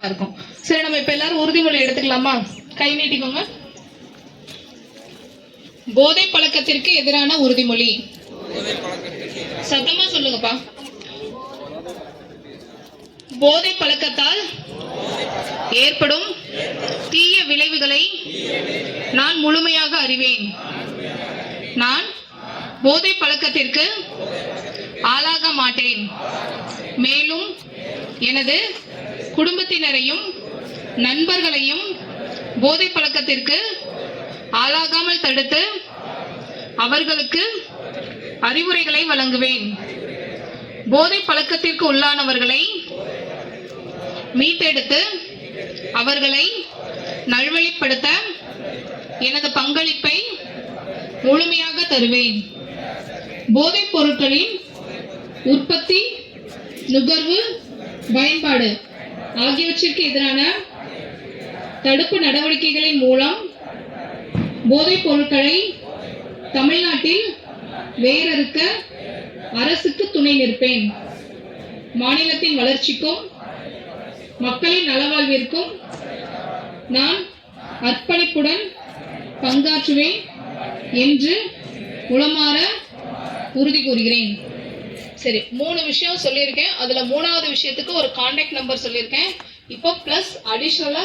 இருக்கும். சரி, நம்ம இப்ப எல்லாரும் உறுதிமொழி எடுத்துக்கலாமா? கை நீட்டிக்கோங்க. போதை பழக்கத்திற்கு எதிரான உறுதிமொழி. சத்தமா சொல்லுங்கப்பா. போதை பழக்கத்தால் ஏற்படும் தீய விளைவுகளை நான் முழுமையாக அறிவேன். நான் போதை பழக்கத்திற்கு ஆளாக மாட்டேன். மேலும் எனது குடும்பத்தினரையும் நண்பர்களையும் போதை பழக்கத்திற்கு ஆளாகாமல் தடுத்து அவர்களுக்கு அறிவுரைகளை வழங்குவேன். போதை பழக்கத்திற்கு உள்ளானவர்களை மீட்டெடுத்து அவர்களை நல்வழிப்படுத்த எனது பங்களிப்பை முழுமையாக தருவேன். போதைப் பொருட்களின் உற்பத்தி, நுகர்வு, பயன்பாடு ஆகியவற்றிற்கு எதிரான தடுப்பு நடவடிக்கைகளின் மூலம் போதைப் பொருட்களை தமிழ்நாட்டில் வேரறுக்க அரசுக்கு துணை நிற்பேன். மாநிலத்தின் வளர்ச்சிக்கும் மக்களின் நலவாழ்விற்கும் நான் அர்ப்பணிப்புடன் பங்காற்றுவேன் என்று உளமாற உறுதி கூறுகிறேன். சரி, 3 விஷயம் சொல்லியிருக்கேன். அதுல 3வது விஷயத்துக்கு ஒரு கான்டாக்ட் நம்பர் சொல்லியிருக்கேன். இப்போ பிளஸ் அடிஷனலா